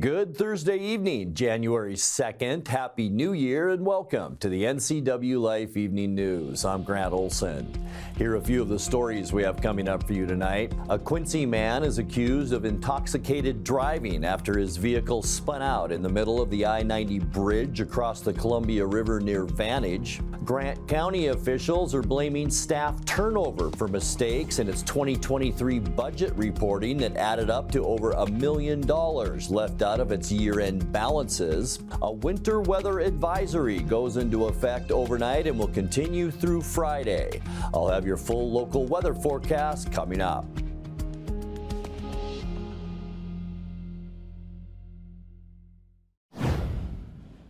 Good Thursday evening, January 2nd. Happy New Year and welcome to the NCWLIFE Evening News. I'm Grant Olson. Here are a few of the stories we have coming up for you tonight. A Quincy man is accused of intoxicated driving after his vehicle spun out in the middle of the I-90 bridge across the Columbia River near Vantage. Grant County officials are blaming staff turnover for mistakes in its 2023 budget reporting that added up to over $1 million left out of its year-end balances. A winter weather advisory goes into effect overnight and will continue through Friday. I'll have your full local weather forecast coming up.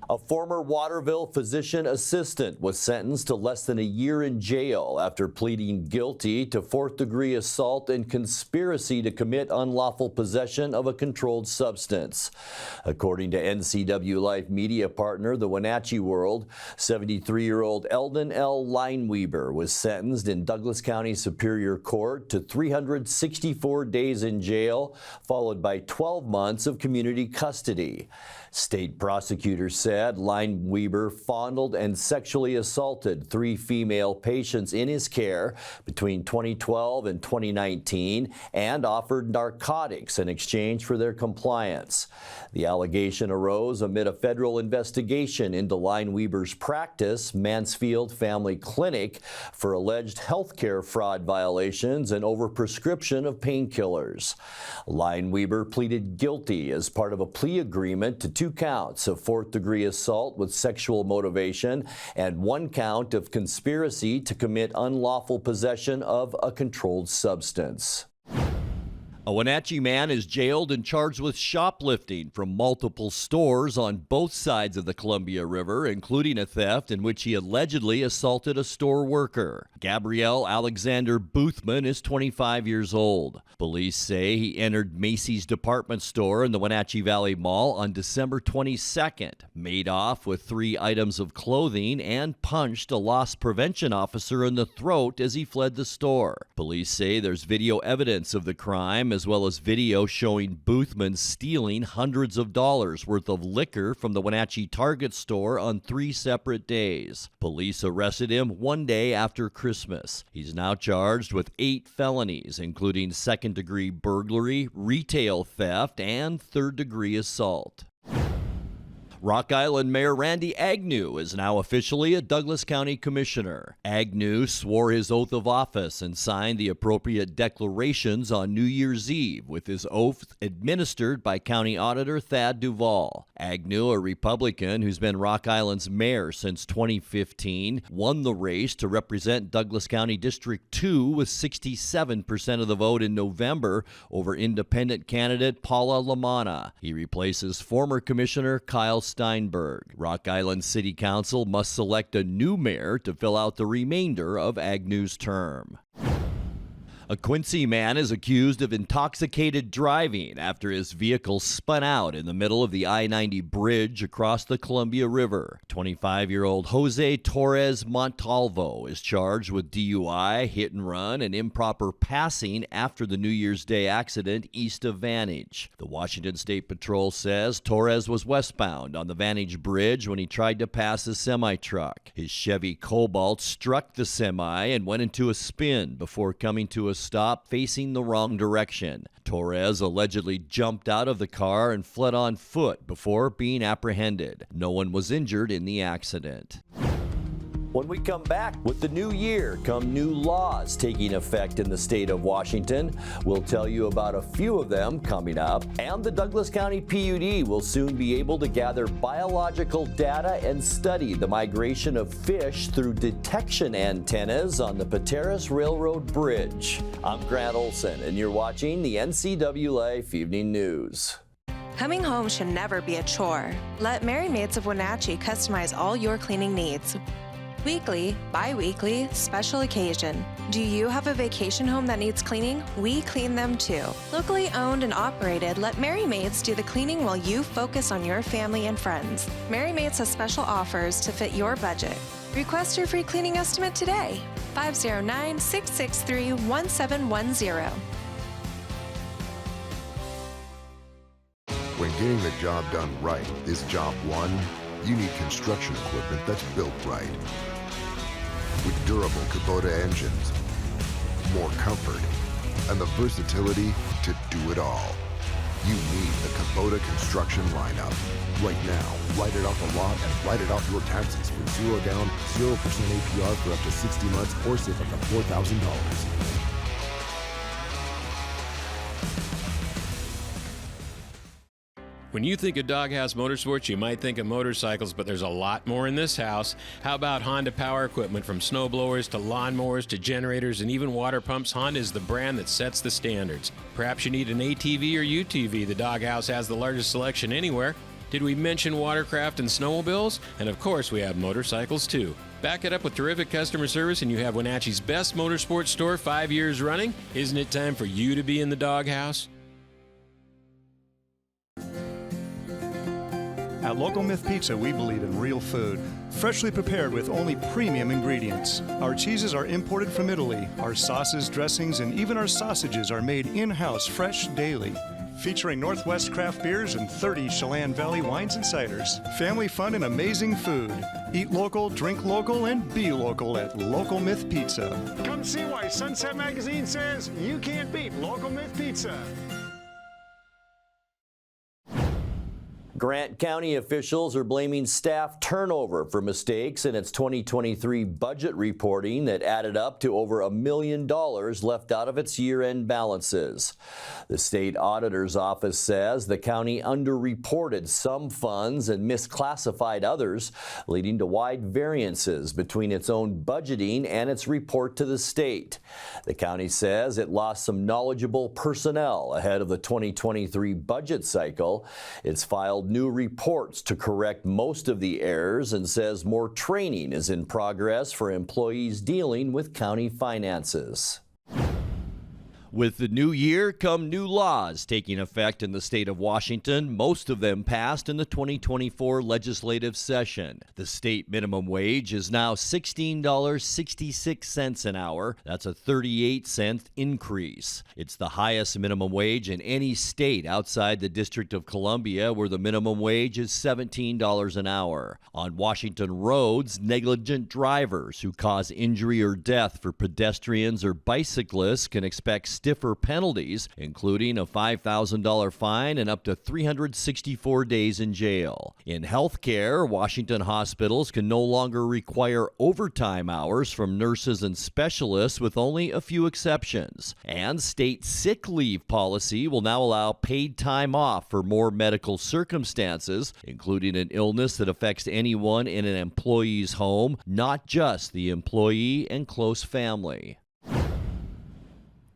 A former Waterville physician assistant was sentenced to less than a year in jail after pleading guilty to fourth-degree assault and conspiracy to commit unlawful possession of a controlled substance. According to NCWLIFE media partner, the Wenatchee World, 73-year-old Eldon L. Lineweber was sentenced in Douglas County Superior Court to 364 days in jail, followed by 12 months of community custody. State prosecutors said Lineweber fondled and sexually assaulted 3 female patients in his care between 2012 and 2019 and offered narcotics in exchange for their compliance. The allegation arose amid a federal investigation into Lineweber's practice, Mansfield Family Clinic, for alleged health care fraud violations and overprescription of painkillers. Lineweber pleaded guilty as part of a plea agreement to 2 counts of fourth-degree assault with sexual motivation and 1 count of conspiracy to commit unlawful possession of a controlled substance. A Wenatchee man is jailed and charged with shoplifting from multiple stores on both sides of the Columbia River, including a theft in which he allegedly assaulted a store worker. Gabrielle Alexander Boothman is 25 years old. Police say he entered Macy's department store in the Wenatchee Valley Mall on December 22nd, made off with 3 items of clothing, and punched a loss prevention officer in the throat as he fled the store. Police say there's video evidence of the crime, as well as video showing Boothman stealing hundreds of dollars worth of liquor from the Wenatchee Target store on 3 separate days. Police arrested him 1 day after Christmas. He's now charged with 8 felonies, including second-degree burglary, retail theft, and third-degree assault. Rock Island Mayor Randy Agnew is now officially a Douglas County Commissioner. Agnew swore his oath of office and signed the appropriate declarations on New Year's Eve, with his oath administered by County Auditor Thad Duvall. Agnew, a Republican who's been Rock Island's mayor since 2015, won the race to represent Douglas County District 2 with 67% of the vote in November over independent candidate Paula Lamanna. He replaces former Commissioner Kyle Steinberg. Rock Island City Council must select a new mayor to fill out the remainder of Agnew's term. A Quincy man is accused of intoxicated driving after his vehicle spun out in the middle of the I-90 bridge across the Columbia River. 25-year-old Jose Torres Montalvo is charged with DUI, hit and run, and improper passing after the New Year's Day accident east of Vantage. The Washington State Patrol says Torres was westbound on the Vantage Bridge when he tried to pass a semi-truck. His Chevy Cobalt struck the semi and went into a spin before coming to a stop facing the wrong direction. Torres allegedly jumped out of the car and fled on foot before being apprehended. No one was injured in the accident. When we come back, with the new year come new laws taking effect in the state of Washington. We'll tell you about a few of them coming up. And the Douglas County PUD will soon be able to gather biological data and study the migration of fish through detection antennas on the Pateros Railroad Bridge. I'm Grant Olson, and you're watching the NCWLIFE Evening News. Coming home should never be a chore. Let Merry Maids of Wenatchee customize all your cleaning needs. Weekly, bi-weekly, special occasion. Do you have a vacation home that needs cleaning? We clean them too. Locally owned and operated, let Merry Maids do the cleaning while you focus on your family and friends. Merry Maids has special offers to fit your budget. Request your free cleaning estimate today. 509-663-1710. When getting the job done right is job one, you need construction equipment that's built right. With durable Kubota engines, more comfort, and the versatility to do it all. You need the Kubota construction lineup. Right now, write it off the lot and write it off your taxes for 0 down, 0% APR for up to 60 months or save up to $4,000. When you think of Doghouse Motorsports, you might think of motorcycles, but there's a lot more in this house. How about Honda power equipment? From snowblowers to lawnmowers to generators and even water pumps, Honda is the brand that sets the standards. Perhaps you need an ATV or UTV. The Doghouse has the largest selection anywhere. Did we mention watercraft and snowmobiles? And of course, we have motorcycles too. Back it up with terrific customer service and you have Wenatchee's best motorsports store 5 years running. Isn't it time for you to be in the Doghouse? At Local Myth Pizza, we believe in real food, freshly prepared with only premium ingredients. Our cheeses are imported from Italy. Our sauces, dressings, and even our sausages are made in-house fresh daily. Featuring Northwest craft beers and 30 Chelan Valley wines and ciders. Family fun and amazing food. Eat local, drink local, and be local at Local Myth Pizza. Come see why Sunset Magazine says you can't beat Local Myth Pizza. Grant County officials are blaming staff turnover for mistakes in its 2023 budget reporting that added up to over $1 million left out of its year-end balances. The state auditor's office says the county underreported some funds and misclassified others, leading to wide variances between its own budgeting and its report to the state. The county says it lost some knowledgeable personnel ahead of the 2023 budget cycle. It's filed new reports to correct most of the errors and says more training is in progress for employees dealing with county finances. With the new year come new laws taking effect in the state of Washington, most of them passed in the 2024 legislative session. The state minimum wage is now $16.66 an hour. That's a 38-cent increase. It's the highest minimum wage in any state outside the District of Columbia, where the minimum wage is $17 an hour. On Washington roads, negligent drivers who cause injury or death for pedestrians or bicyclists can expect stiffer penalties, including a $5,000 fine and up to 364 days in jail. In healthcare, Washington hospitals can no longer require overtime hours from nurses and specialists, with only a few exceptions. And state sick leave policy will now allow paid time off for more medical circumstances, including an illness that affects anyone in an employee's home, not just the employee and close family.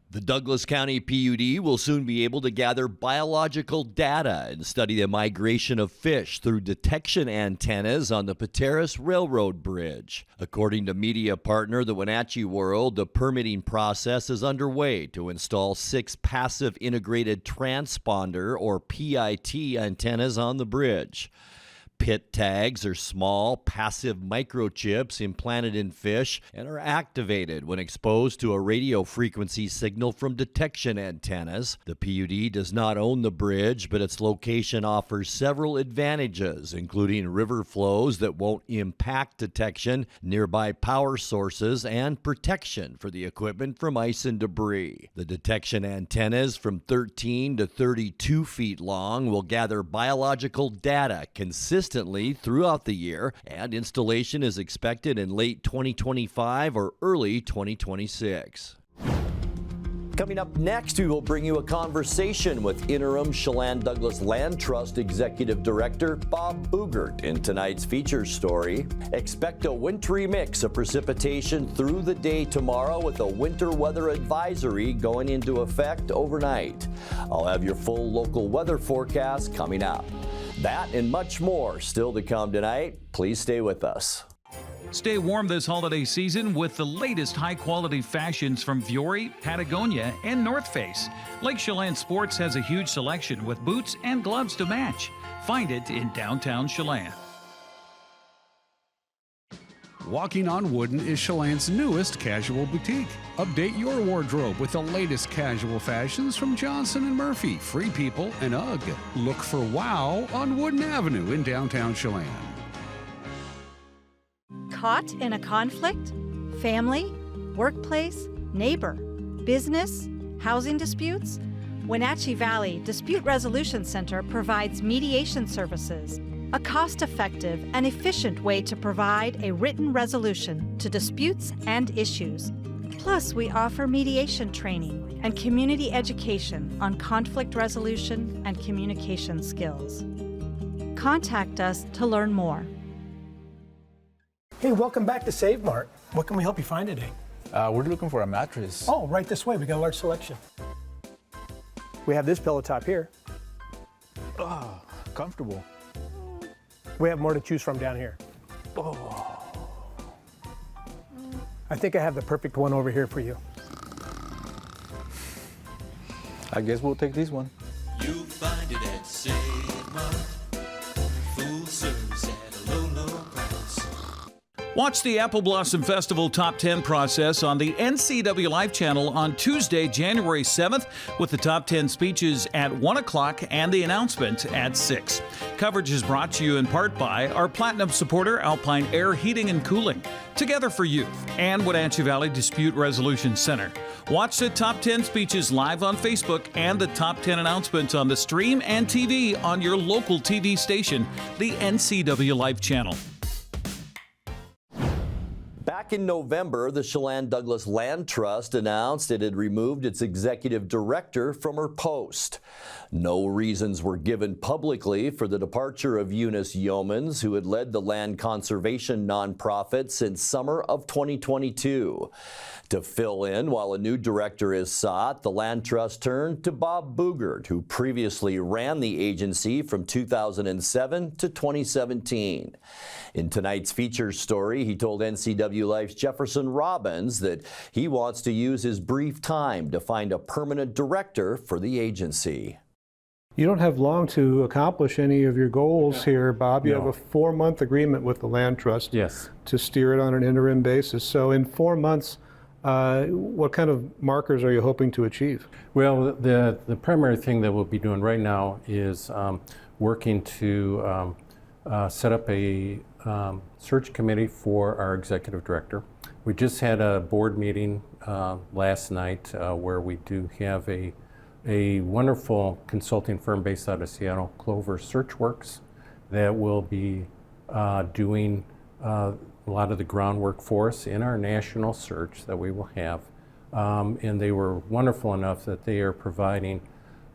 The Douglas County PUD will soon be able to gather biological data and study the migration of fish through detection antennas on the Pateros Railroad Bridge. According to media partner the Wenatchee World, the permitting process is underway to install 6 passive integrated transponder, or PIT, antennas on the bridge. PIT tags are small, passive microchips implanted in fish and are activated when exposed to a radio frequency signal from detection antennas. The PUD does not own the bridge, but its location offers several advantages, including river flows that won't impact detection, nearby power sources, and protection for the equipment from ice and debris. The detection antennas, from 13 to 32 feet long, will gather biological data consistently throughout the year, and installation is expected in late 2025 or early 2026. Coming up next, we will bring you a conversation with interim Chelan Douglas Land Trust Executive Director Bob Boogert in tonight's feature story. Expect a wintry mix of precipitation through the day tomorrow, with a winter weather advisory going into effect overnight. I'll have your full local weather forecast coming up. That and much more still to come tonight. Please stay with us. Stay warm this holiday season with the latest high-quality fashions from Vuori, Patagonia, and North Face. Lake Chelan Sports has a huge selection with boots and gloves to match. Find it in downtown Chelan. Walking on Wooden is Chelan's newest casual boutique. Update your wardrobe with the latest casual fashions from Johnson & Murphy, Free People, and UGG. Look for WOW on Wooden Avenue in downtown Chelan. Caught in a conflict? Family? Workplace? Neighbor? Business? Housing disputes? Wenatchee Valley Dispute Resolution Center provides mediation services, a cost-effective and efficient way to provide a written resolution to disputes and issues. Plus, we offer mediation training and community education on conflict resolution and communication skills. Contact us to learn more. Hey, welcome back to Save Mart. What can we help you find today? We're looking for a mattress. Oh, right this way. We got a large selection. We have this pillow top here. Oh, comfortable. We have more to choose from down here. Oh. I think I have the perfect one over here for you. I guess we'll take this one. You'll find it at Save Mart. Full service at a low, low price. Watch the Apple Blossom Festival Top 10 process on the NCWLIFE channel on Tuesday, January 7th, with the top 10 speeches at 1 o'clock and the announcement at 6. Coverage is brought to you in part by our Platinum supporter, Alpine Air Heating and Cooling, Together for Youth, and Wenatchee Valley Dispute Resolution Center. Watch the top 10 speeches live on Facebook and the top 10 announcements on the stream and TV on your local TV station, the NCWLIFE channel. Back in November, the Chelan Douglas Land Trust announced it had removed its executive director from her post. No reasons were given publicly for the departure of Eunice Yeomans, who had led the land conservation nonprofit since summer of 2022. To fill in while a new director is sought, the Land Trust turned to Bob Boogert, who previously ran the agency from 2007 to 2017. In tonight's feature story, he told NCWLIFE's Jefferson Robbins that he wants to use his brief time to find a permanent director for the agency. You don't have long to accomplish any of your goals here, Bob. You have a 4-month agreement with the Land Trust to steer it on an interim basis. So in 4 months, what kind of markers are you hoping to achieve? Well, the primary thing that we'll be doing right now is working to set up a search committee for our executive director. We just had a board meeting last night where we do have a wonderful consulting firm based out of Seattle, Clover Searchworks, that will be doing a lot of the groundwork for us in our national search that we will have. And they were wonderful enough that they are providing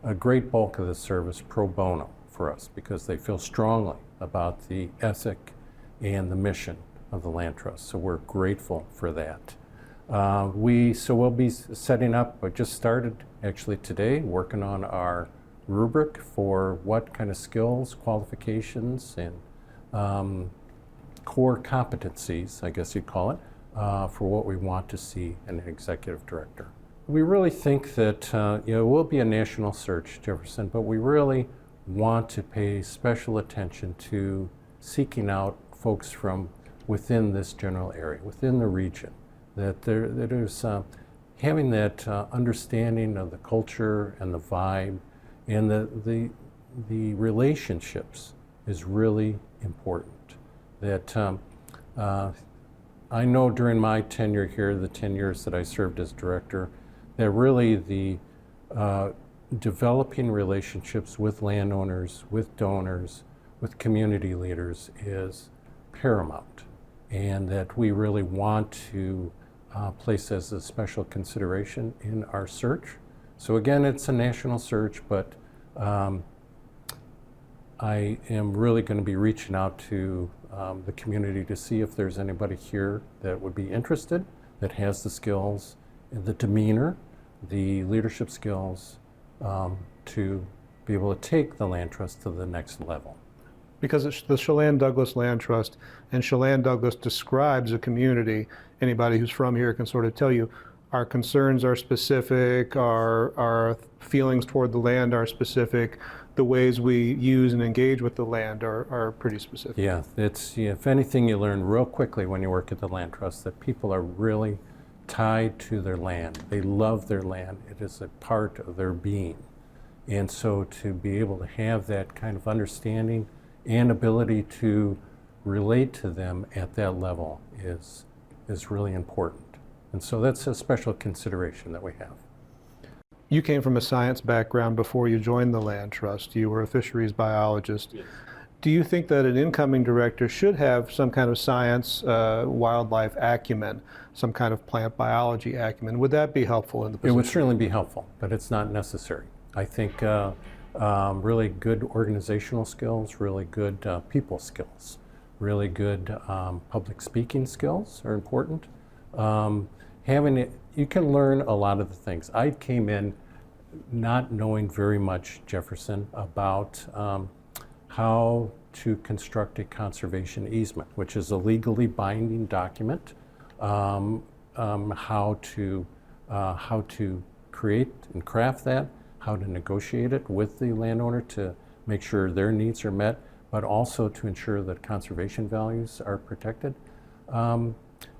a great bulk of the service pro bono for us because they feel strongly about the ethic and the mission of the Land Trust. So we're grateful for that. We'll be setting up, I just started actually today, working on our rubric for what kind of skills, qualifications, and core competencies, I guess you'd call it, for what we want to see in an executive director. We really think that it will be a national search, Jefferson, but we really want to pay special attention to seeking out folks from within this general area, within the region, that there's having that understanding of the culture and the vibe and the relationships is really important. That I know during my tenure here, the 10 years that I served as director, that really the developing relationships with landowners, with donors, with community leaders is paramount, and that we really want to place as a special consideration in our search. So again, it's a national search, but I am really going to be reaching out to the community to see if there's anybody here that would be interested, that has the skills, the demeanor, the leadership skills to be able to take the Land Trust to the next level. Because it's the Chelan Douglas Land Trust, and Chelan Douglas describes a community. Anybody who's from here can sort of tell you our concerns are specific, our feelings toward the land are specific, the ways we use and engage with the land are pretty specific. Yeah, if anything, you learn real quickly when you work at the land trust that people are really tied to their land. They love their land. It is a part of their being. And so to be able to have that kind of understanding and ability to relate to them at that level is really important. And so that's a special consideration that we have. You came from a science background before you joined the land trust. You were a fisheries biologist. Yes. Do you think that an incoming director should have some kind of science, wildlife acumen, some kind of plant biology acumen? Would that be helpful in the position? It would certainly be helpful, but it's not necessary. I think really good organizational skills, really good people skills, really good public speaking skills are important. You can learn a lot of the things. I came in not knowing very much, Jefferson, about how to construct a conservation easement, which is a legally binding document, how to create and craft that, how to negotiate it with the landowner to make sure their needs are met, but also to ensure that conservation values are protected.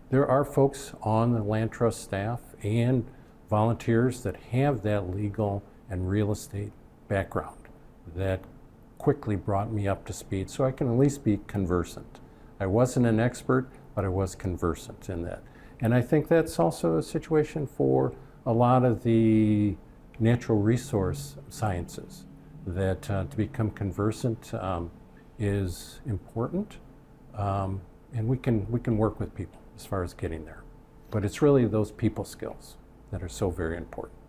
There are folks on the land trust staff and volunteers that have that legal and real estate background that quickly brought me up to speed so I can at least be conversant. I wasn't an expert, but I was conversant in that. And I think that's also a situation for a lot of the natural resource sciences, that to become conversant is important, and we can work with people as far as getting there. But it's really those people skills that are so very important.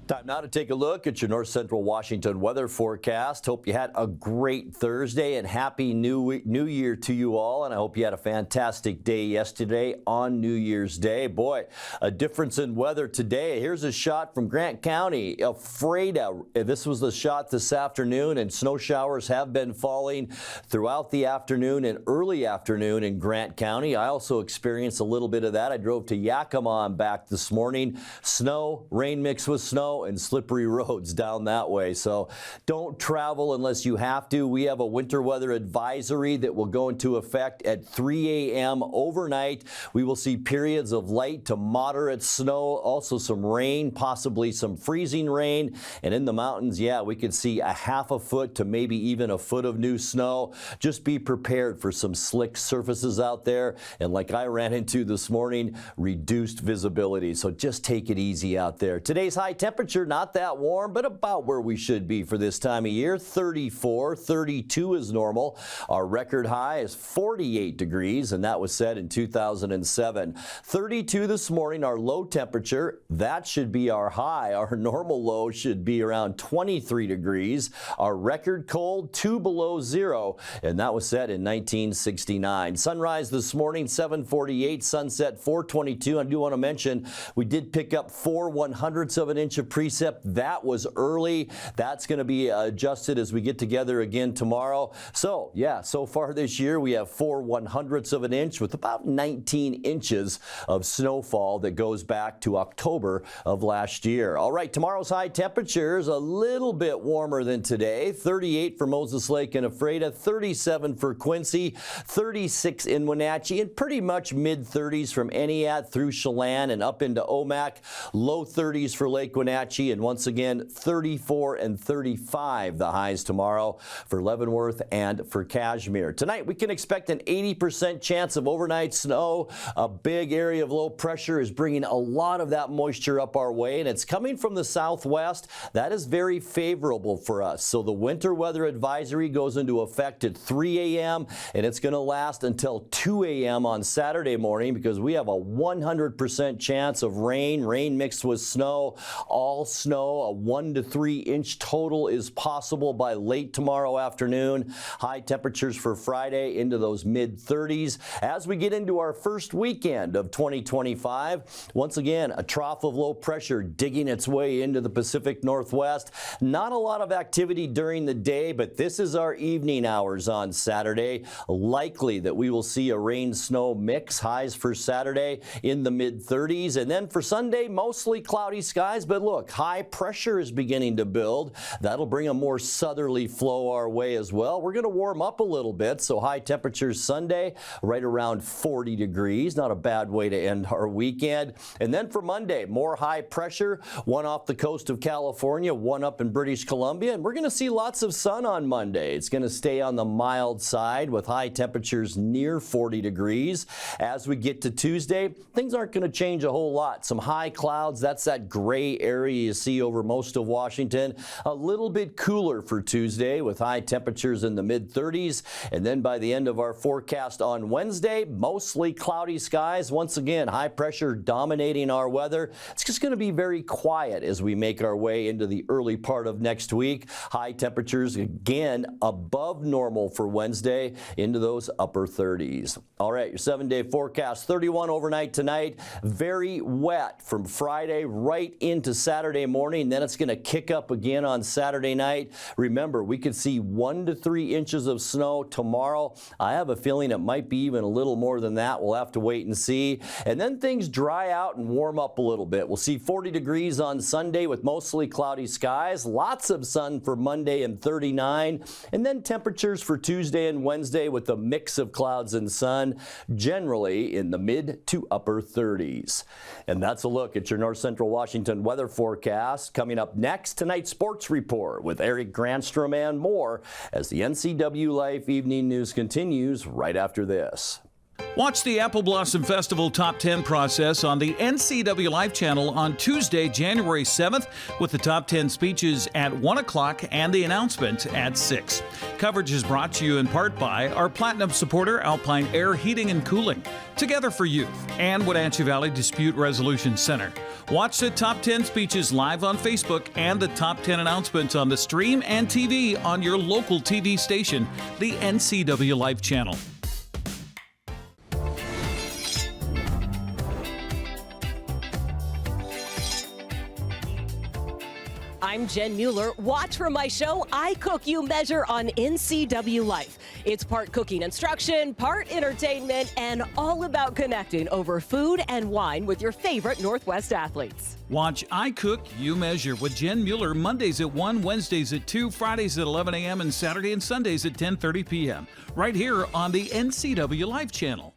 Time now to take a look at your North Central Washington weather forecast. Hope you had a great Thursday and happy New Year to you all. And I hope you had a fantastic day yesterday on New Year's Day. Boy, a difference in weather today. Here's a shot from Grant County. Ephrata. This was the shot this afternoon, and snow showers have been falling throughout the afternoon and early afternoon in Grant County. I also experienced a little bit of that. I drove to Yakima and back this morning. Snow, rain mixed with snow, and slippery roads down that way. So don't travel unless you have to. We have a winter weather advisory that will go into effect at 3 a.m. overnight. We will see periods of light to moderate snow, also some rain, possibly some freezing rain. And in the mountains, yeah, we could see a half a foot to maybe even a foot of new snow. Just be prepared for some slick surfaces out there. And like I ran into this morning, reduced visibility. So just take it easy out there. Today's high temperature, not that warm, but about where we should be for this time of year. 34, 32 is normal. Our record high is 48 degrees, and that was set in 2007. 32 this morning, our low temperature. That should be our high. Our normal low should be around 23 degrees. Our record cold, 2 below zero, and that was set in 1969. Sunrise this morning, 7:48. Sunset, 4:22. I do want to mention we did pick up 4/100ths of an inch of precip. That was early. That's going to be adjusted as we get together again tomorrow. So yeah, so far this year we have 4/100ths of an inch with about 19 inches of snowfall that goes back to October of last year. All right, tomorrow's high temperatures a little bit warmer than today. 38 for Moses Lake and Ephrata, 37 for Quincy, 36 in Wenatchee, and pretty much mid-30s from Entiat through Chelan and up into Omak. Low 30s for Lake Wenatchee, and once again 34 and 35 the highs tomorrow for Leavenworth and for Kashmir. Tonight we can expect an 80% chance of overnight snow. A big area of low pressure is bringing a lot of that moisture up our way, and it's coming from the southwest. That is very favorable for us. So the winter weather advisory goes into effect at 3 a.m. and it's going to last until 2 a.m. on Saturday morning because we have a 100% chance of rain mixed with snow. All snow, a 1 to 3 inch total is possible by late tomorrow afternoon. High temperatures for Friday into those mid-30s. As we get into our first weekend of 2025, once again, a trough of low pressure digging its way into the Pacific Northwest. Not a lot of activity during the day, but this is our evening hours on Saturday. Likely that we will see a rain-snow mix. Highs for Saturday in the mid-30s. And then for Sunday, mostly cloudy skies, but look, look. High pressure is beginning to build. That'll bring a more southerly flow our way as well. We're going to warm up a little bit, so high temperatures Sunday right around 40 degrees. Not a bad way to end our weekend. And then for Monday, more high pressure, one off the coast of California, one up in British Columbia, and we're going to see lots of sun on Monday. It's going to stay on the mild side with high temperatures near 40 degrees. As we get to Tuesday, things aren't going to change a whole lot. Some high clouds, that's that gray area you see over most of Washington. A little bit cooler for Tuesday with high temperatures in the mid-30s. And then by the end of our forecast on Wednesday, mostly cloudy skies. Once again, high pressure dominating our weather. It's just going to be very quiet as we make our way into the early part of next week. High temperatures again above normal for Wednesday into those upper 30s. All right, your 7-day forecast, 31 overnight tonight. Very wet from Friday right into Saturday morning. Then it's going to kick up again on Saturday night. Remember, we could see 1 to 3 inches of snow tomorrow. I have a feeling it might be even a little more than that. We'll have to wait and see. And then things dry out and warm up a little bit. We'll see 40 degrees on Sunday with mostly cloudy skies. Lots of sun for Monday and 39. And then temperatures for Tuesday and Wednesday with a mix of clouds and sun, generally in the mid to upper 30s. And that's a look at your North Central Washington weather forecast. Coming up next, tonight's sports report with Eric Granstrom and more as the NCWLIFE Evening News continues right after this. Watch the Apple Blossom Festival Top 10 process on the NCWLIFE channel on Tuesday, January 7th, with the top 10 speeches at 1 o'clock and the announcement at 6. Coverage is brought to you in part by our Platinum supporter, Alpine Air Heating and Cooling, Together for Youth, and Wenatchee Valley Dispute Resolution Center. Watch the top 10 speeches live on Facebook and the top 10 announcements on the stream and TV on your local TV station, the NCWLIFE channel. I'm Jen Mueller. Watch for my show, I Cook, You Measure on NCWLIFE. It's part cooking instruction, part entertainment, and all about connecting over food and wine with your favorite Northwest athletes. Watch I Cook, You Measure with Jen Mueller Mondays at 1, Wednesdays at 2, Fridays at 11 a.m., and Saturday and Sundays at 10:30 p.m. right here on the NCWLIFE channel.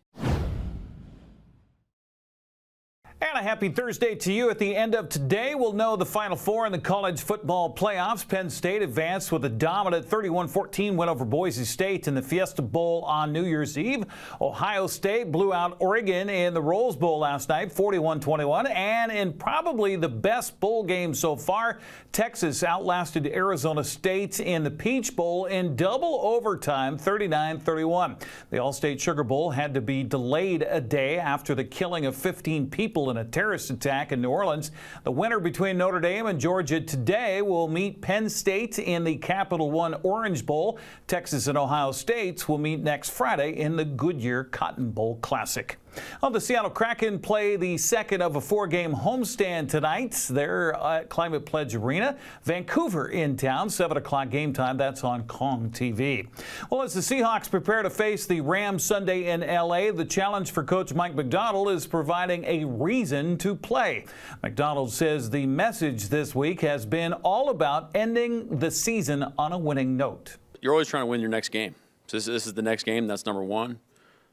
And a happy Thursday to you. At the end of today, we'll know the Final Four in the college football playoffs. Penn State advanced with a dominant 31-14 win over Boise State in the Fiesta Bowl on New Year's Eve. Ohio State blew out Oregon in the Rose Bowl last night, 41-21. And in probably the best bowl game so far, Texas outlasted Arizona State in the Peach Bowl in double overtime, 39-31. The All-State Sugar Bowl had to be delayed a day after the killing of 15 people in a terrorist attack in New Orleans. The winner between Notre Dame and Georgia today will meet Penn State in the Capital One Orange Bowl. Texas and Ohio State will meet next Friday in the Goodyear Cotton Bowl Classic. Well, the Seattle Kraken play the second of a 4-game homestand tonight. They're at Climate Pledge Arena. Vancouver in town, 7 o'clock game time. That's on Kong TV. Well, as the Seahawks prepare to face the Rams Sunday in L.A., the challenge for Coach Mike Macdonald is providing a reason to play. Macdonald says the message this week has been all about ending the season on a winning note. You're always trying to win your next game. So this is the next game. That's number one.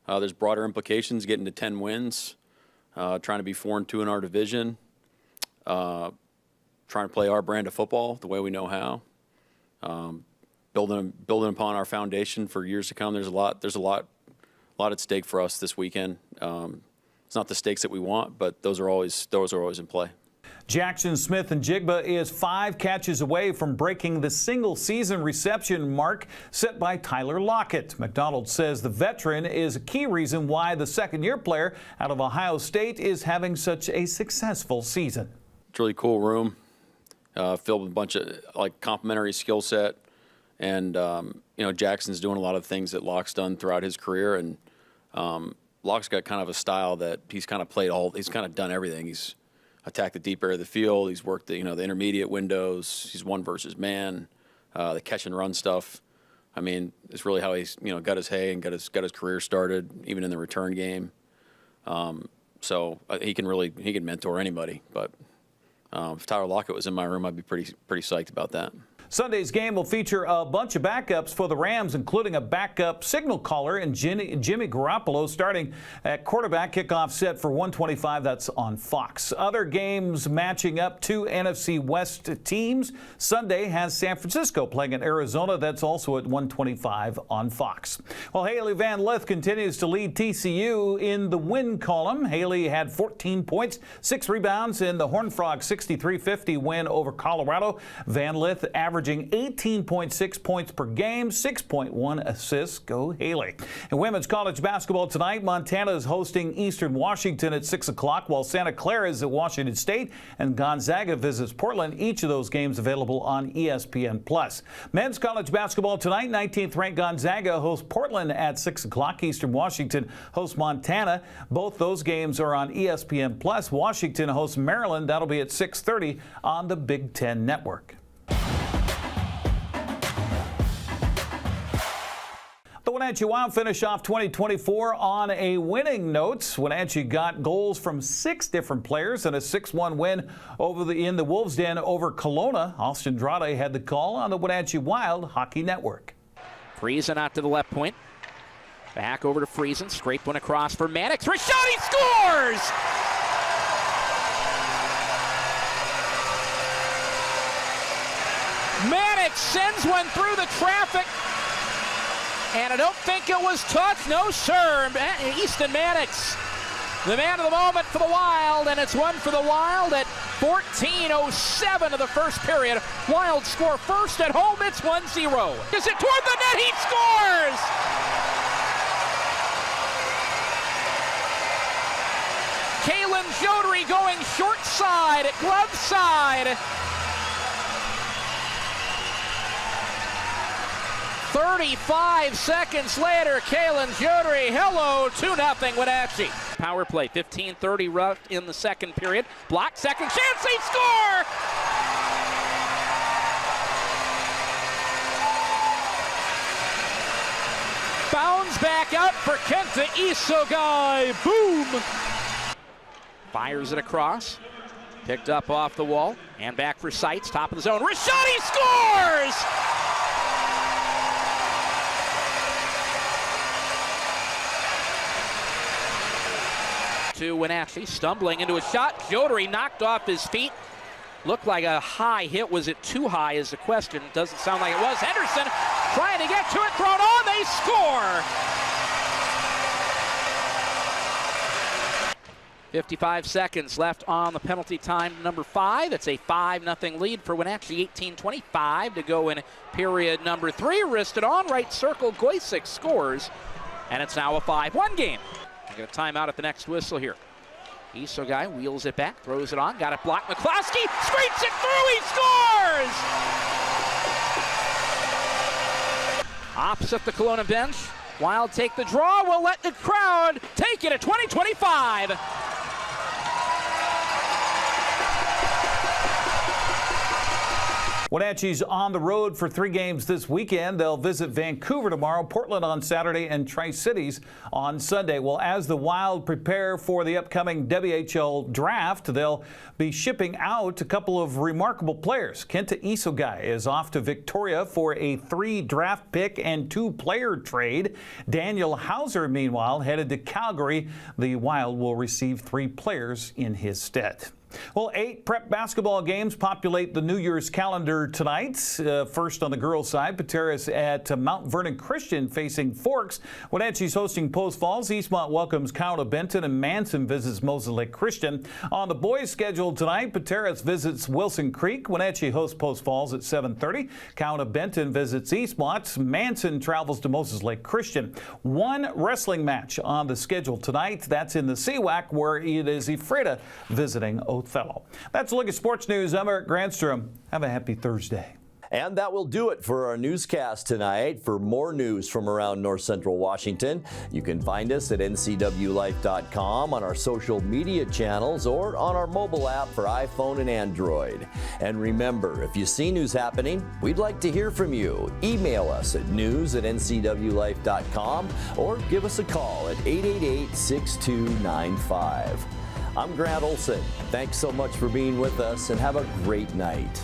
There's broader implications, getting to 10 wins, trying to be 4-2 in our division, trying to play our brand of football the way we know how, building upon our foundation for years to come. There's a lot at stake for us this weekend. It's not the stakes that we want, but those are always in play. Jackson Smith-Njigba is 5 catches away from breaking the single-season reception mark set by Tyler Lockett. McDonald says the veteran is a key reason why the second-year player out of Ohio State is having such a successful season. It's a really cool room, filled with a bunch of complementary skill set, and Jackson's doing a lot of things that Locke's done throughout his career, and Locke's got kind of a style that he's kind of done everything. He's attacked the deep area of the field. He's worked the intermediate windows. He's one versus man, the catch and run stuff. I mean, it's really how he's got his hay and got his career started, even in the return game. So he can mentor anybody. But if Tyler Lockett was in my room, I'd be pretty psyched about that. Sunday's game will feature a bunch of backups for the Rams, including a backup signal caller and Jimmy Garoppolo starting at quarterback. Kickoff set for 1:25. That's on Fox. Other games matching up two NFC West teams. Sunday has San Francisco playing in Arizona. That's also at 1:25 on Fox. Well, Haley Van Lith continues to lead TCU in the win column. Haley had 14 points, 6 rebounds in the Horned Frog 63-50 win over Colorado. Van Lith averaging 18.6 points per game, 6.1 assists. Go Haley. In women's college basketball tonight, Montana is hosting Eastern Washington at 6 o'clock, while Santa Clara is at Washington State and Gonzaga visits Portland. Each of those games available on ESPN+. Men's college basketball tonight, 19th ranked Gonzaga hosts Portland at 6 o'clock. Eastern Washington hosts Montana. Both those games are on ESPN+. Washington hosts Maryland. That'll be at 6:30 on the Big Ten Network. The Wenatchee Wild finish off 2024 on a winning note. Wenatchee got goals from 6 different players and a 6-1 win in the Wolves' Den over Kelowna. Austin Drade had the call on the Wenatchee Wild Hockey Network. Friesen out to the left point. Back over to Friesen. Scraped one across for Mannix. Rashadi scores! Mannix sends one through the traffic. And I don't think it was touched. No, sir. Easton Mannix, the man of the moment for the Wild, and it's one for the Wild at 14:07 of the first period. Wild score first at home. It's 1-0. Is it toward the net? He scores! Kalen Jodry going short side, glove side. 35 seconds later, Kalen Jodry, hello, 2-0 Wenatchee. Power play, 15:30 left in the second period. Block, second chance, they score! Bounds back out for Kenta Isogai, boom! Fires it across, picked up off the wall, and back for Seitz, top of the zone. Rashadi scores! To Wenatchee, stumbling into a shot. Jodry knocked off his feet. Looked like a high hit. Was it too high is the question. Doesn't sound like it was. Henderson trying to get to it, thrown on, they score! 55 seconds left on the penalty time, number 5. It's a 5-0 lead for Wenatchee. 18:25 to go in period number 3. Wristed on, right circle, Goysick scores, and it's now a 5-1 game. I get a timeout at the next whistle here. Isogai wheels it back, throws it on, got it blocked. McCloskey scrapes it through, he scores! Opposite the Kelowna bench, Wild take the draw, will let the crowd take it at 20-25. Wenatchee's on the road for 3 games this weekend. They'll visit Vancouver tomorrow, Portland on Saturday, and Tri-Cities on Sunday. Well, as the Wild prepare for the upcoming WHL draft, they'll be shipping out a couple of remarkable players. Kenta Isogai is off to Victoria for a 3 draft pick and 2 player trade. Daniel Hauser, meanwhile, headed to Calgary. The Wild will receive 3 players in his stead. Well, 8 prep basketball games populate the New Year's calendar tonight. First on the girls' side, Pateras at Mount Vernon Christian facing Forks. Wenatchee's hosting Post Falls. Eastmont welcomes Cowda Benton, and Manson visits Moses Lake Christian. On the boys' schedule tonight, Pateras visits Wilson Creek. Wenatchee hosts Post Falls at 7:30. Cowda Benton visits Eastmont. Manson travels to Moses Lake Christian. 1 wrestling match on the schedule tonight. That's in the CWAC, where it is Ephrata visiting Othello. That's a look at sports news. I'm Eric Granstrom. Have a happy Thursday. And that will do it for our newscast tonight. For more news from around North Central Washington, you can find us at ncwlife.com, on our social media channels, or on our mobile app for iPhone and Android. And remember, if you see news happening, we'd like to hear from you. Email us at news@ncwlife.com or give us a call at 888-6295. I'm Grant Olson. Thanks so much for being with us and have a great night.